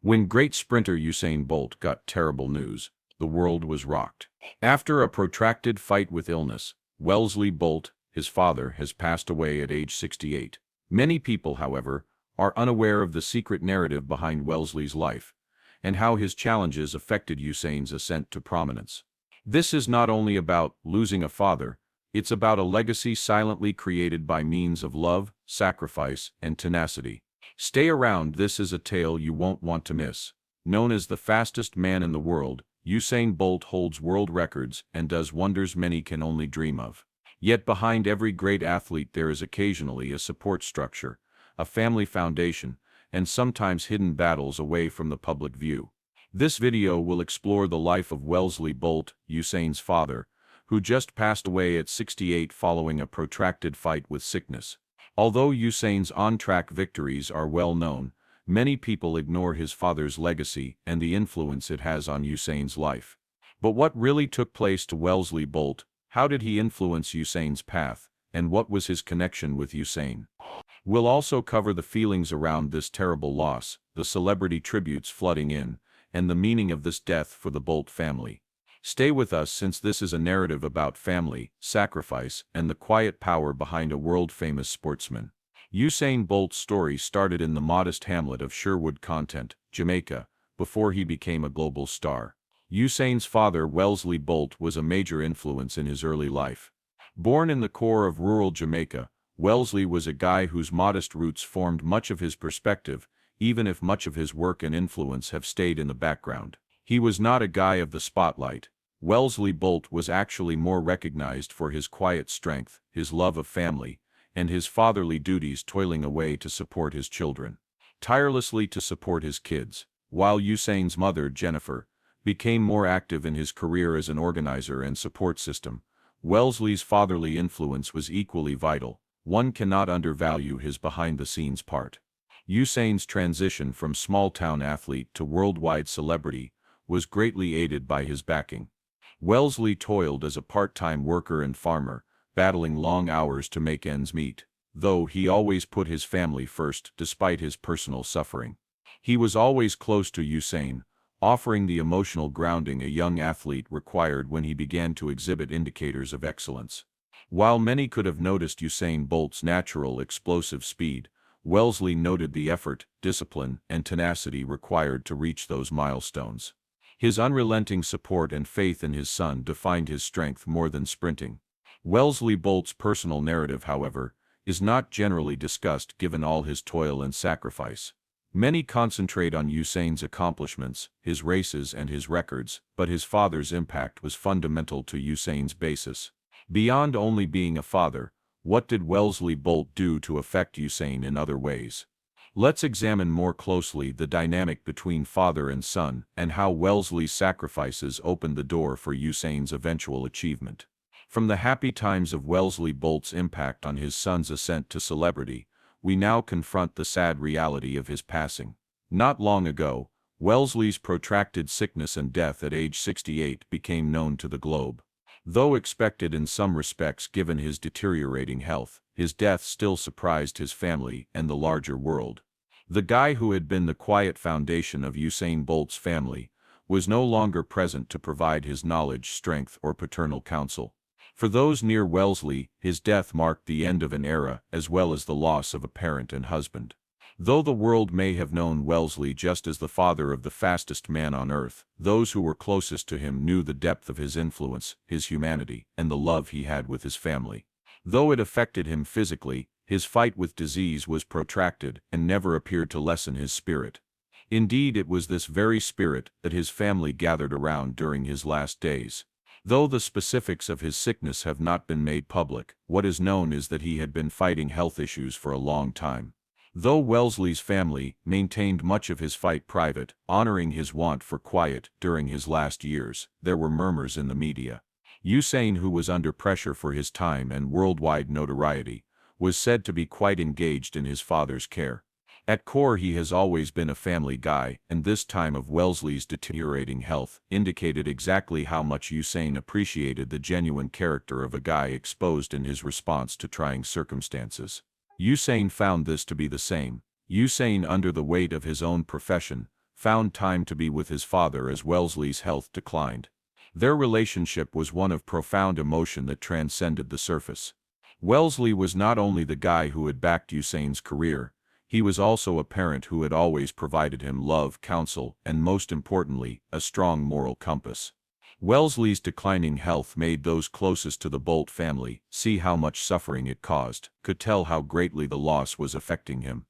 When great sprinter Usain Bolt got terrible news, the world was rocked. After a protracted fight with illness, Wellesley Bolt, his father, has passed away at age 68. Many people, however, are unaware of the secret narrative behind Wellesley's life, and how his challenges affected Usain's ascent to prominence. This is not only about losing a father, it's about a legacy silently created by means of love, sacrifice, and tenacity. Stay around, this is a tale you won't want to miss. Known as the fastest man in the world, Usain Bolt holds world records and does wonders many can only dream of. Yet behind every great athlete there is occasionally a support structure, a family foundation, and sometimes hidden battles away from the public view. This video will explore the life of Wellesley Bolt, Usain's father, who just passed away at 68 following a protracted fight with sickness. Although Usain's on-track victories are well known, many people ignore his father's legacy and the influence it has on Usain's life. But what really took place to Wellesley Bolt? How did he influence Usain's path, and what was his connection with Usain? We'll also cover the feelings around this terrible loss, the celebrity tributes flooding in, and the meaning of this death for the Bolt family. Stay with us since this is a narrative about family, sacrifice, and the quiet power behind a world-famous sportsman. Usain Bolt's story started in the modest hamlet of Sherwood Content, Jamaica, before he became a global star. Usain's father, Wellesley Bolt, was a major influence in his early life. Born in the core of rural Jamaica, Wellesley was a guy whose modest roots formed much of his perspective, even if much of his work and influence have stayed in the background. He was not a guy of the spotlight. Wellesley Bolt was actually more recognized for his quiet strength, his love of family, and his fatherly duties, toiling away to support his children. Tirelessly to support his kids, while Usain's mother, Jennifer, became more active in his career as an organizer and support system. Wellesley's fatherly influence was equally vital. One cannot undervalue his behind-the-scenes part. Usain's transition from small-town athlete to worldwide celebrity was greatly aided by his backing. Wellesley toiled as a part-time worker and farmer, battling long hours to make ends meet, though he always put his family first despite his personal suffering. He was always close to Usain, offering the emotional grounding a young athlete required when he began to exhibit indicators of excellence. While many could have noticed Usain Bolt's natural explosive speed, Wellesley noted the effort, discipline, and tenacity required to reach those milestones. His unrelenting support and faith in his son defined his strength more than sprinting. Wellesley Bolt's personal narrative, however, is not generally discussed given all his toil and sacrifice. Many concentrate on Usain's accomplishments, his races and his records, but his father's impact was fundamental to Usain's basis. Beyond only being a father, what did Wellesley Bolt do to affect Usain in other ways? Let's examine more closely the dynamic between father and son and how Wellesley's sacrifices opened the door for Usain's eventual achievement. From the happy times of Wellesley Bolt's impact on his son's ascent to celebrity, we now confront the sad reality of his passing. Not long ago, Wellesley's protracted sickness and death at age 68 became known to the globe. Though expected in some respects given his deteriorating health, his death still surprised his family and the larger world. The guy who had been the quiet foundation of Usain Bolt's family was no longer present to provide his knowledge, strength, or paternal counsel. For those near Wellesley, his death marked the end of an era as well as the loss of a parent and husband. Though the world may have known Wellesley just as the father of the fastest man on earth, those who were closest to him knew the depth of his influence, his humanity, and the love he had with his family. Though it affected him physically, his fight with disease was protracted and never appeared to lessen his spirit. Indeed, it was this very spirit that his family gathered around during his last days. Though the specifics of his sickness have not been made public, what is known is that he had been fighting health issues for a long time. Though Wellesley's family maintained much of his fight private, honoring his want for quiet during his last years, there were murmurs in the media. Usain, who was under pressure for his time and worldwide notoriety, was said to be quite engaged in his father's care. At core, he has always been a family guy, and this time of Wellesley's deteriorating health indicated exactly how much Usain appreciated the genuine character of a guy exposed in his response to trying circumstances. Usain found this to be the same. Usain, under the weight of his own profession, found time to be with his father as Wellesley's health declined. Their relationship was one of profound emotion that transcended the surface. Wellesley was not only the guy who had backed Usain's career, he was also a parent who had always provided him love, counsel, and most importantly, a strong moral compass. Wellesley's declining health made those closest to the Bolt family see how much suffering it caused, could tell how greatly the loss was affecting him.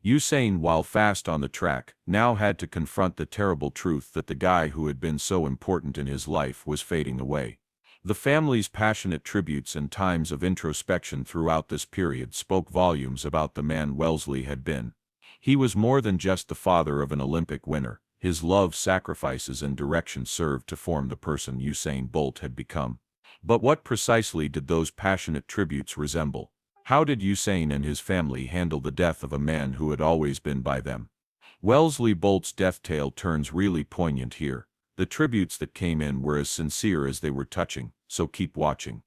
Usain, while fast on the track, now had to confront the terrible truth that the guy who had been so important in his life was fading away. The family's passionate tributes and times of introspection throughout this period spoke volumes about the man Wellesley had been. He was more than just the father of an Olympic winner. His love, sacrifices, and direction served to form the person Usain Bolt had become. But what precisely did those passionate tributes resemble? How did Usain and his family handle the death of a man who had always been by them? Wellesley Bolt's death tale turns really poignant here. The tributes that came in were as sincere as they were touching, so keep watching.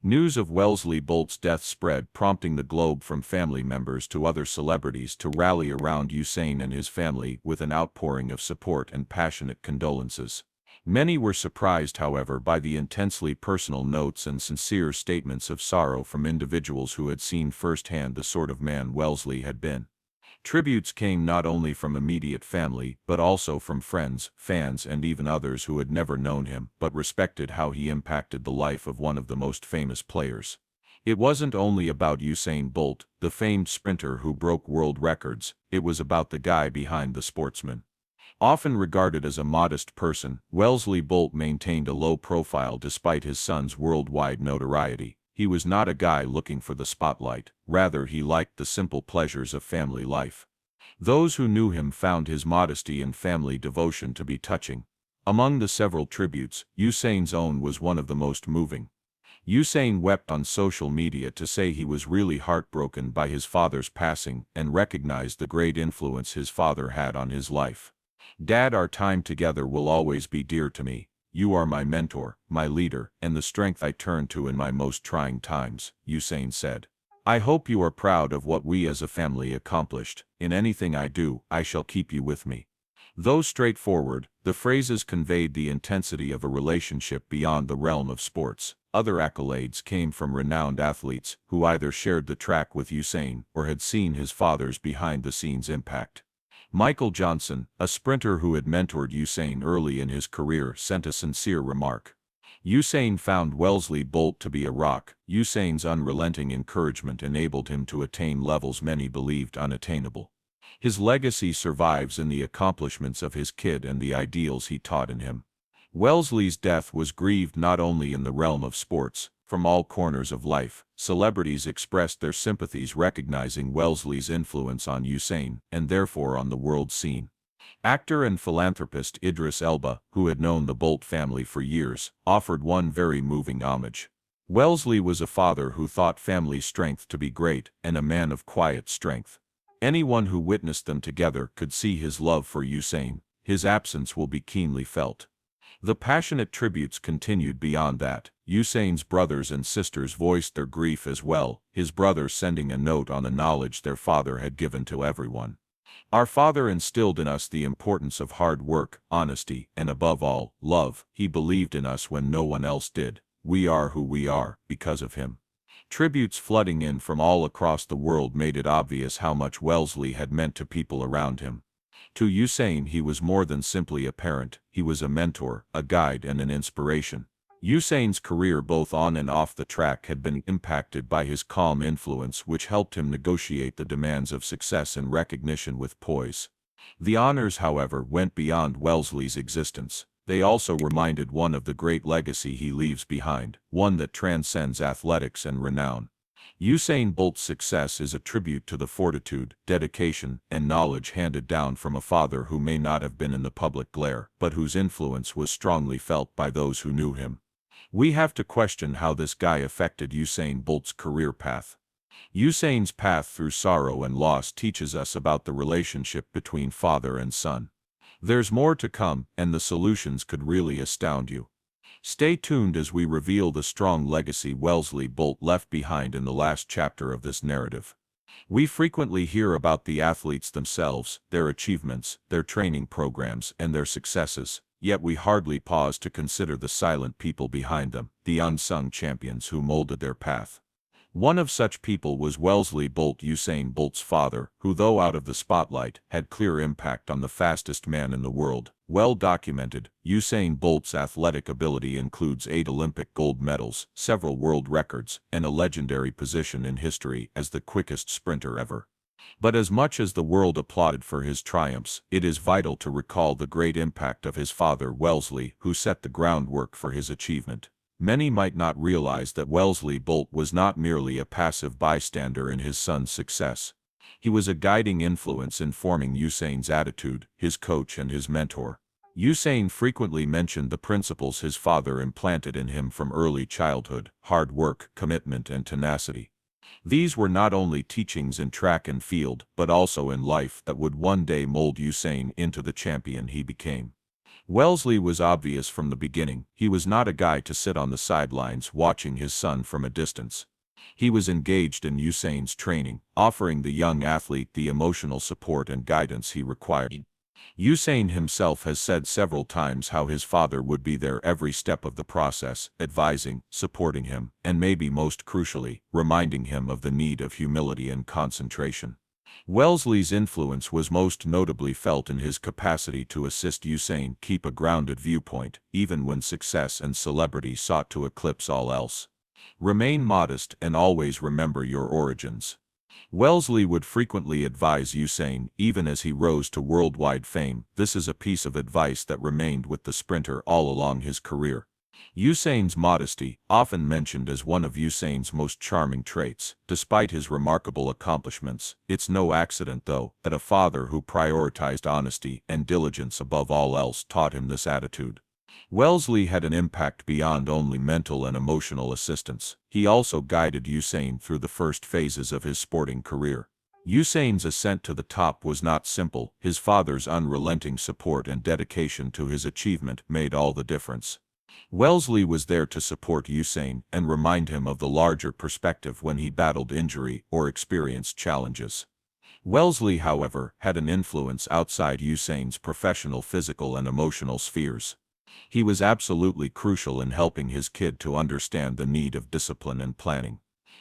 News of Wellesley Bolt's death spread, prompting the globe from family members to other celebrities to rally around Usain and his family with an outpouring of support and passionate condolences. Many were surprised, however, by the intensely personal notes and sincere statements of sorrow from individuals who had seen firsthand the sort of man Wellesley had been. Tributes came not only from immediate family, but also from friends, fans, and even others who had never known him, but respected how he impacted the life of one of the most famous players. It wasn't only about Usain Bolt, the famed sprinter who broke world records, it was about the guy behind the sportsman. Often regarded as a modest person, Wellesley Bolt maintained a low profile despite his son's worldwide notoriety. He was not a guy looking for the spotlight, rather he liked the simple pleasures of family life. Those who knew him found his modesty and family devotion to be touching. Among the several tributes, Usain's own was one of the most moving. Usain wept on social media to say he was really heartbroken by his father's passing and recognized the great influence his father had on his life. "Dad, our time together will always be dear to me. You are my mentor, my leader, and the strength I turn to in my most trying times," Usain said. "I hope you are proud of what we as a family accomplished. In anything I do, I shall keep you with me." Though straightforward, the phrases conveyed the intensity of a relationship beyond the realm of sports. Other accolades came from renowned athletes who either shared the track with Usain or had seen his father's behind-the-scenes impact. Michael Johnson, a sprinter who had mentored Usain early in his career, sent a sincere remark. Usain found Wellesley Bolt to be a rock. Usain's unrelenting encouragement enabled him to attain levels many believed unattainable. His legacy survives in the accomplishments of his kid and the ideals he taught in him. Wellesley's death was grieved not only in the realm of sports. From all corners of life, celebrities expressed their sympathies, recognizing Wellesley's influence on Usain, and therefore on the world scene. Actor and philanthropist Idris Elba, who had known the Bolt family for years, offered one very moving homage. Wellesley was a father who thought family strength to be great, and a man of quiet strength. Anyone who witnessed them together could see his love for Usain. His absence will be keenly felt. The passionate tributes continued beyond that. Usain's brothers and sisters voiced their grief as well, his brother sending a note on the knowledge their father had given to everyone. "Our father instilled in us the importance of hard work, honesty, and above all, love. He believed in us when no one else did. We are who we are because of him." Tributes flooding in from all across the world made it obvious how much Wellesley had meant to people around him. To Usain, he was more than simply a parent. He was a mentor, a guide, and an inspiration. Usain's career both on and off the track had been impacted by his calm influence, which helped him negotiate the demands of success and recognition with poise. The honors, however, went beyond Wellesley's existence. They also reminded one of the great legacy he leaves behind, one that transcends athletics and renown. Usain Bolt's success is a tribute to the fortitude, dedication, and knowledge handed down from a father who may not have been in the public glare, but whose influence was strongly felt by those who knew him. We have to question how this guy affected Usain Bolt's career path. Usain's path through sorrow and loss teaches us about the relationship between father and son. There's more to come, and the solutions could really astound you. Stay tuned as we reveal the strong legacy Wellesley Bolt left behind in the last chapter of this narrative. We frequently hear about the athletes themselves, their achievements, their training programs, and their successes, yet we hardly pause to consider the silent people behind them, the unsung champions who molded their path. One of such people was Wellesley Bolt, Usain Bolt's father, who, though out of the spotlight, had clear impact on the fastest man in the world. Well documented, Usain Bolt's athletic ability includes 8 Olympic gold medals, several world records, and a legendary position in history as the quickest sprinter ever. But as much as the world applauded for his triumphs, it is vital to recall the great impact of his father Wellesley, who set the groundwork for his achievement. Many might not realize that Wellesley Bolt was not merely a passive bystander in his son's success. He was a guiding influence in forming Usain's attitude, his coach and his mentor. Usain frequently mentioned the principles his father implanted in him from early childhood: hard work, commitment, and tenacity. These were not only teachings in track and field, but also in life that would one day mold Usain into the champion he became. Wellesley was obvious from the beginning. He was not a guy to sit on the sidelines watching his son from a distance. He was engaged in Usain's training, offering the young athlete the emotional support and guidance he required. Usain himself has said several times how his father would be there every step of the process, advising, supporting him, and maybe most crucially, reminding him of the need of humility and concentration. Wellesley's influence was most notably felt in his capacity to assist Usain keep a grounded viewpoint, even when success and celebrity sought to eclipse all else. Remain modest and always remember your origins. Wellesley would frequently advise Usain, even as he rose to worldwide fame. This is a piece of advice that remained with the sprinter all along his career. Usain's modesty, often mentioned as one of Usain's most charming traits, despite his remarkable accomplishments. It's no accident, though, that a father who prioritized honesty and diligence above all else taught him this attitude. Wellesley had an impact beyond only mental and emotional assistance. He also guided Usain through the first phases of his sporting career. Usain's ascent to the top was not simple. His father's unrelenting support and dedication to his achievement made all the difference. Wellesley was there to support Usain and remind him of the larger perspective when he battled injury or experienced challenges. Wellesley, however, had an influence outside Usain's professional, physical, and emotional spheres. He was absolutely crucial in helping his kid to understand the need of discipline and planning.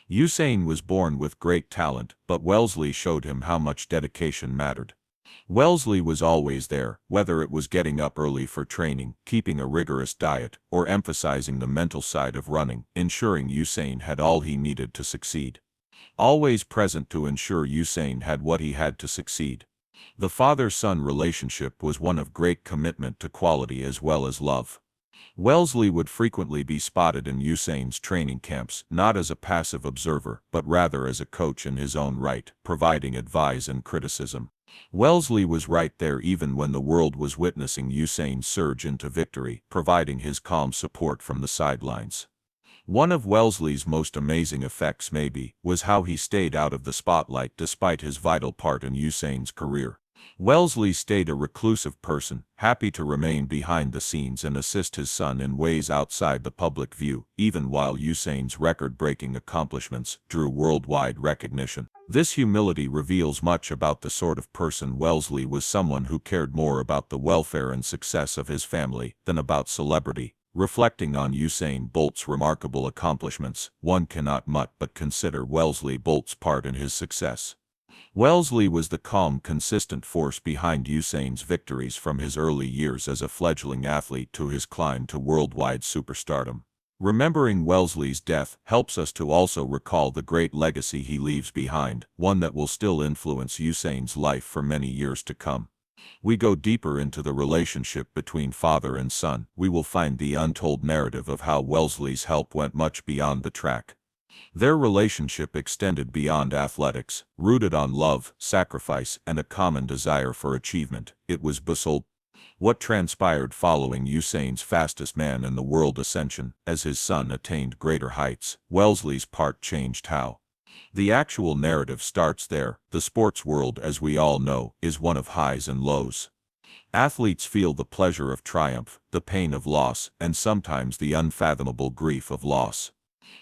Usain was born with great talent, but Wellesley showed him how much dedication mattered. Wellesley was always there, whether it was getting up early for training, keeping a rigorous diet, or emphasizing the mental side of running, ensuring Usain had all he needed to succeed. Always present to ensure Usain had what he had to succeed. The father-son relationship was one of great commitment to quality as well as love. Wellesley would frequently be spotted in Usain's training camps, not as a passive observer, but rather as a coach in his own right, providing advice and criticism. Wellesley was right there even when the world was witnessing Usain surge into victory, providing his calm support from the sidelines. One of Wellesley's most amazing effects, maybe, was how he stayed out of the spotlight despite his vital part in Usain's career. Wellesley stayed a reclusive person, happy to remain behind the scenes and assist his son in ways outside the public view, even while Usain's record-breaking accomplishments drew worldwide recognition. This humility reveals much about the sort of person Wellesley was: someone who cared more about the welfare and success of his family than about celebrity. Reflecting on Usain Bolt's remarkable accomplishments, one cannot but consider Wellesley Bolt's part in his success. Wellesley was the calm, consistent force behind Usain's victories from his early years as a fledgling athlete to his climb to worldwide superstardom. Remembering Wellesley's death helps us to also recall the great legacy he leaves behind, one that will still influence Usain's life for many years to come. We go deeper into the relationship between father and son. We will find the untold narrative of how Wellesley's help went much beyond the track. Their relationship extended beyond athletics, rooted on love, sacrifice, and a common desire for achievement. It was bold. What transpired following Usain's fastest man in the world ascension, as his son attained greater heights, Wellesley's part changed how. The actual narrative starts there. The sports world, as we all know, is one of highs and lows. Athletes feel the pleasure of triumph, the pain of loss, and sometimes the unfathomable grief of loss.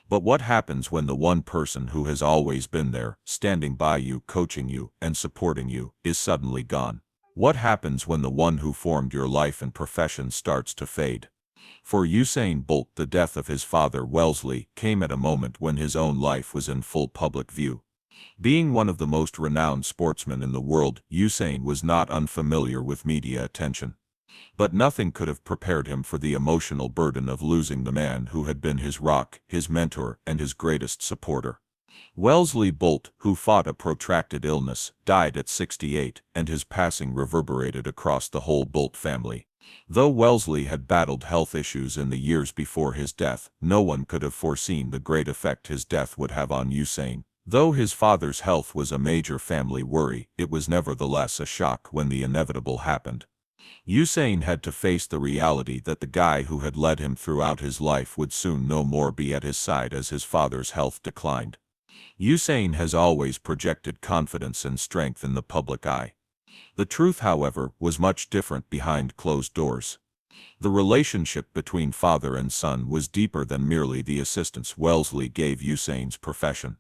But what happens when the one person who has always been there, standing by you, coaching you, and supporting you, is suddenly gone? What happens when the one who formed your life and profession starts to fade? For Usain Bolt, the death of his father Wellesley came at a moment when his own life was in full public view. Being one of the most renowned sportsmen in the world, Usain was not unfamiliar with media attention. But nothing could have prepared him for the emotional burden of losing the man who had been his rock, his mentor, and his greatest supporter. Wellesley Bolt, who fought a protracted illness, died at 68, and his passing reverberated across the whole Bolt family. Though Wellesley had battled health issues in the years before his death, no one could have foreseen the great effect his death would have on Usain. Though his father's health was a major family worry, it was nevertheless a shock when the inevitable happened. Usain had to face the reality that the guy who had led him throughout his life would soon no more be at his side as his father's health declined. Usain has always projected confidence and strength in the public eye. The truth, however, was much different behind closed doors. The relationship between father and son was deeper than merely the assistance Wellesley gave Usain's profession.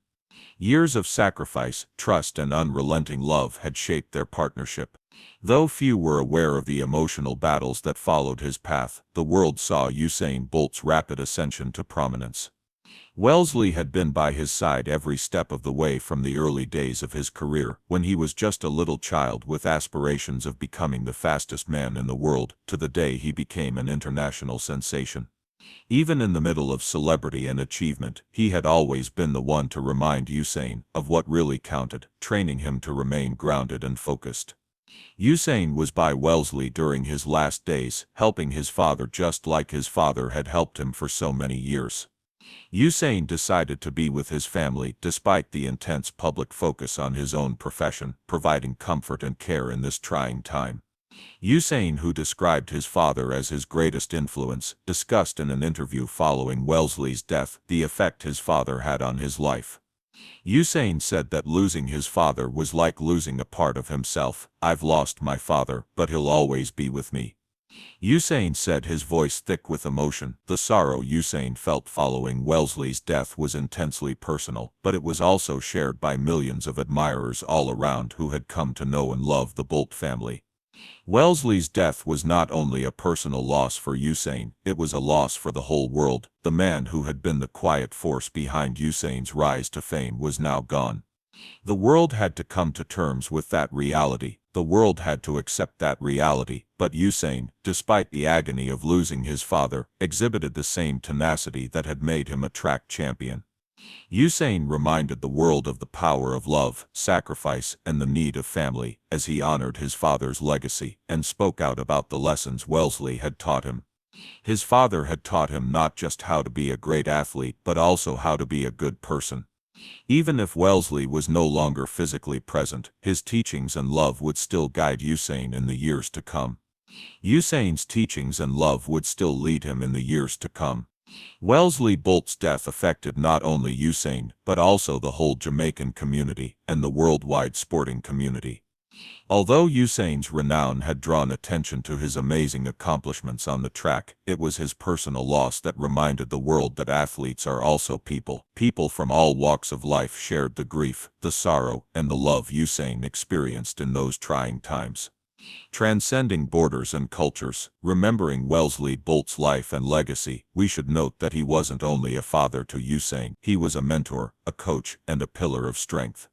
Years of sacrifice, trust, and unrelenting love had shaped their partnership. Though few were aware of the emotional battles that followed his path, the world saw Usain Bolt's rapid ascension to prominence. Wellesley had been by his side every step of the way from the early days of his career, when he was just a little child with aspirations of becoming the fastest man in the world, to the day he became an international sensation. Even in the middle of celebrity and achievement, he had always been the one to remind Usain of what really counted, training him to remain grounded and focused. Usain was by Wellesley during his last days, helping his father just like his father had helped him for so many years. Usain decided to be with his family despite the intense public focus on his own profession, providing comfort and care in this trying time. Usain, who described his father as his greatest influence, discussed in an interview following Wellesley's death the effect his father had on his life. Usain said that losing his father was like losing a part of himself. "I've lost my father, but he'll always be with me." Usain said, his voice thick with emotion. The sorrow Usain felt following Wellesley's death was intensely personal, but it was also shared by millions of admirers all around who had come to know and love the Bolt family. Wellesley's death was not only a personal loss for Usain, it was a loss for the whole world. The man who had been the quiet force behind Usain's rise to fame was now gone. The world had to come to terms with that reality. The world had to accept that reality, but Usain, despite the agony of losing his father, exhibited the same tenacity that had made him a track champion. Usain reminded the world of the power of love, sacrifice, and the need of family, as he honored his father's legacy and spoke out about the lessons Wellesley had taught him. His father had taught him not just how to be a great athlete, but also how to be a good person. Even if Wellesley was no longer physically present, his teachings and love would still guide Usain in the years to come. Usain's teachings and love would still lead him in the years to come. Wellesley Bolt's death affected not only Usain, but also the whole Jamaican community and the worldwide sporting community. Although Usain's renown had drawn attention to his amazing accomplishments on the track, it was his personal loss that reminded the world that athletes are also people. People from all walks of life shared the grief, the sorrow, and the love Usain experienced in those trying times. Transcending borders and cultures, remembering Wellesley Bolt's life and legacy, we should note that he wasn't only a father to Usain, he was a mentor, a coach, and a pillar of strength.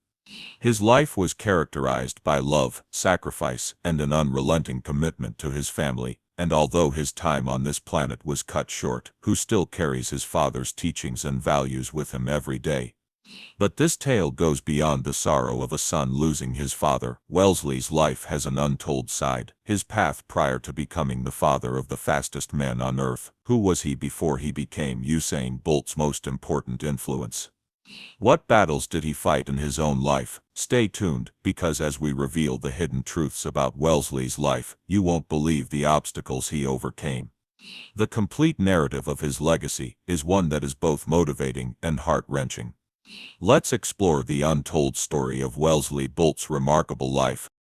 His life was characterized by love, sacrifice, and an unrelenting commitment to his family, and although his time on this planet was cut short, who still carries his father's teachings and values with him every day. But this tale goes beyond the sorrow of a son losing his father. Wellesley's life has an untold side. His path prior to becoming the father of the fastest man on earth. Who was he before he became Usain Bolt's most important influence? What battles did he fight in his own life? Stay tuned, because as we reveal the hidden truths about Wellesley's life, you won't believe the obstacles he overcame. The complete narrative of his legacy is one that is both motivating and heart-wrenching. Let's explore the untold story of Wellesley Bolt's remarkable life.